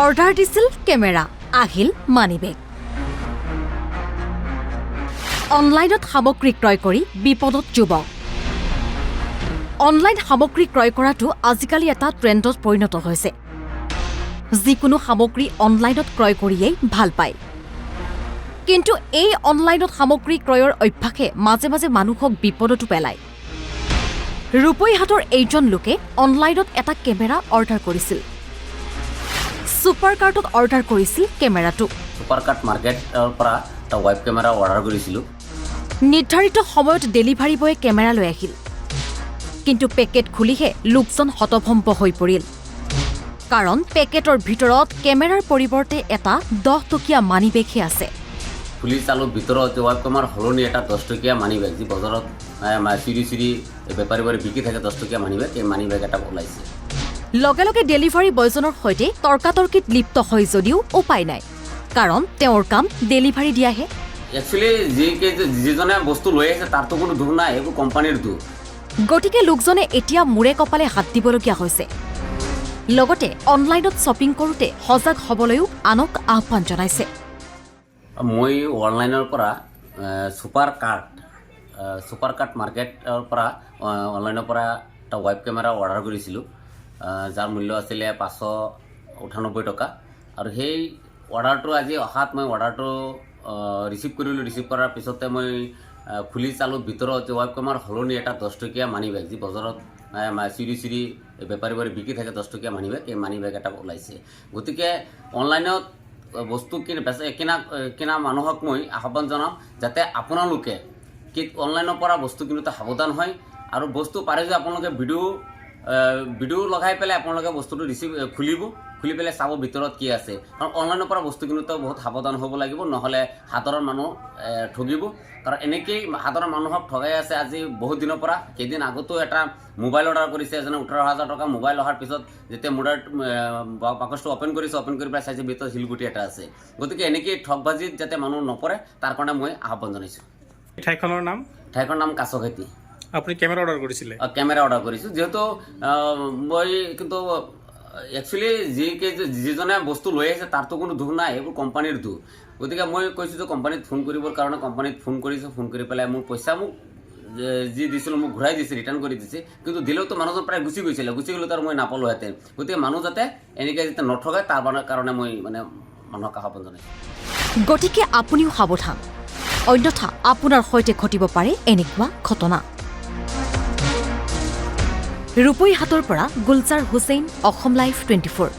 Order দিছিল camera, আহিল মানি বেগ। অনলাইনত সামগ্ৰী ক্ৰয় কৰি বিপদত যুৱক। অনলাইন সামগ্ৰী ক্ৰয় কৰাটো আজিকালি এটা ট্ৰেণ্ডত পৰিণত হৈছে। যিকোনো সামগ্ৰী অনলাইনত ক্ৰয় কৰিয়েই ভাল পায়। কিন্তু এই অনলাইনত সামগ্ৰী ক্ৰয়ৰ অভ্যাসে মাজে মাজে মানুহক বিপদতো পেলায়। ৰূপৈহাটৰ এইজন লোকে অনলাইনত এটা কেমেৰা অৰ্ডাৰ কৰিছিল। ছুপাৰ কাৰ্টত অৰ্ডাৰ কৰিছিল কেমেৰাটো। ছুপাৰ কাৰ্ট মাৰ্কেটৰ পৰা এটা ৱেব কেমেৰা অৰ্ডাৰ কৰিছিলোঁ। নিৰ্ধাৰিত সময়ত ডেলিভাৰী বয়ে কেমেৰা লৈ আহিল। কিন্তু পেকেট খুলিহে লোকজন হতভম্ব হৈ পৰিল। কাৰণ পেকেটৰ ভিতৰত কেমেৰাৰ পৰিৱৰ্তে এটা 10 টকীয়া মানি বেগহে আছে। খুলি চালোঁ ভিতৰত ৱেব কেমেৰাৰ সলনি এটা 10 টকীয়া মানি বেগ, যি বজাৰত চিৰি বেপাৰীবোৰে বিকি থাকে 10 টকীয়া মানি বেগ, এই মানি বেগ এটা ওলাইছে। লগে লগে ডেলিভাৰী বয়জনৰ সৈতে তৰ্কাতৰ্কিত লিপ্ত হয় যদিও উপায় নাই, কাৰণ তেওঁৰ কাম ডেলিভাৰী দিয়াহে। একচুৱেলি যিজনে বস্তু লৈ আহিছে তাৰতো কোনো দোষ নাই, এইবোৰ কোম্পানীৰ দোষ। গতিকে লোকজনে এতিয়া মূৰে কপালে হাত দিবলগীয়া হৈছে। লগতে অনলাইনত শ্বপিং কৰোঁতে সজাগ হ'বলৈও আনক আহ্বান জনাইছে। মই অনলাইনৰ পৰা ছুপাৰ কাৰ্ট মাৰ্কেটৰ পৰা অনলাইনৰ পৰা এটা ৱেব কেমেৰা অৰ্ডাৰ কৰিছিলোঁ, যাৰ মূল্য আছিলে 598 টকা। আৰু সেই অৰ্ডাৰটো আজি অহাত মই অৰ্ডাৰটো ৰিচিভ কৰিলোঁ। ৰিচিভ কৰাৰ পিছতে মই খুলি চালোঁ ভিতৰত ৱেব কেমেৰাৰ সলনি এটা 10 টকীয়া মানি বেগ, যি বজাৰত চিৰি বেপাৰীবোৰে বিকি থাকে 10 টকীয়া মানি বেগ, এই মানি বেগ এটা ওলাইছে। গতিকে অনলাইনত বস্তু কিনা মানুহক মই আহ্বান জনাম, যাতে আপোনালোকে অনলাইনৰ পৰা বস্তু কিনোতে সাৱধান হয়। আৰু বস্তু পাৰে যে আপোনালোকে ভিডিঅ' লগাই পেলাই আপোনালোকে বস্তুটো খুলি পেলাই চাব ভিতৰত কি আছে। কাৰণ অনলাইনৰ পৰা বস্তু কিনোতে বহুত সাৱধান হ'ব লাগিব, নহ'লে সাধাৰণ মানুহ ঠগিব। কাৰণ এনেকেই সাধাৰণ মানুহক ঠগাই আছে আজি বহুত দিনৰ পৰা। কেইদিন আগতো এটা মোবাইল অৰ্ডাৰ কৰিছে এজনে 18,000 টকা মোবাইল অহাৰ পিছত যেতিয়া বাকচটো অ'পেন কৰি পেলাই চাইছে ভিতৰত শিলগুটি এটা আছে। গতিকে এনেকেই ঠগবাজিত যাতে মানুহ নপৰে তাৰ কাৰণে মই আহ্বান জনাইছোঁ। ঠাইখনৰ নাম কাছখেতি। আপুনি কেমেৰা অৰ্ডাৰ কৰিছিলে? কেমেৰা অৰ্ডাৰ কৰিছোঁ, যিহেতু মই কিন্তু একচুৱেলি যিজনে বস্তু লৈ আহিছে তাৰতো কোনো দোষ নাই, এইবোৰ কোম্পানীৰ দোষ। গতিকে মই কৈছোঁ যে কোম্পানীত ফোন কৰিবৰ কাৰণে কোম্পানীত ফোন কৰিছোঁ। ফোন কৰি পেলাই মোৰ পইচা যি দিছিলোঁ মোক ঘূৰাই দিছে, ৰিটাৰ্ণ কৰি দিছে। কিন্তু দিলেওতো মানুহজন প্ৰায় গুচি গ'লে তাৰ মই নাপালোহেঁতেন। গতিকে মানুহ যাতে এনেকৈ যাতে নঠগায় তাৰ কাৰণে মই মানুহক আহ্বান জনাইছোঁ। গতিকে আপুনিও সাৱধান, অন্যথা আপোনাৰ সৈতে ঘটিব পাৰে এনেকুৱা ঘটনা। ৰূপৈহাটৰ পৰা গুলজাৰ হুছেইন, অসম লাইভ 24।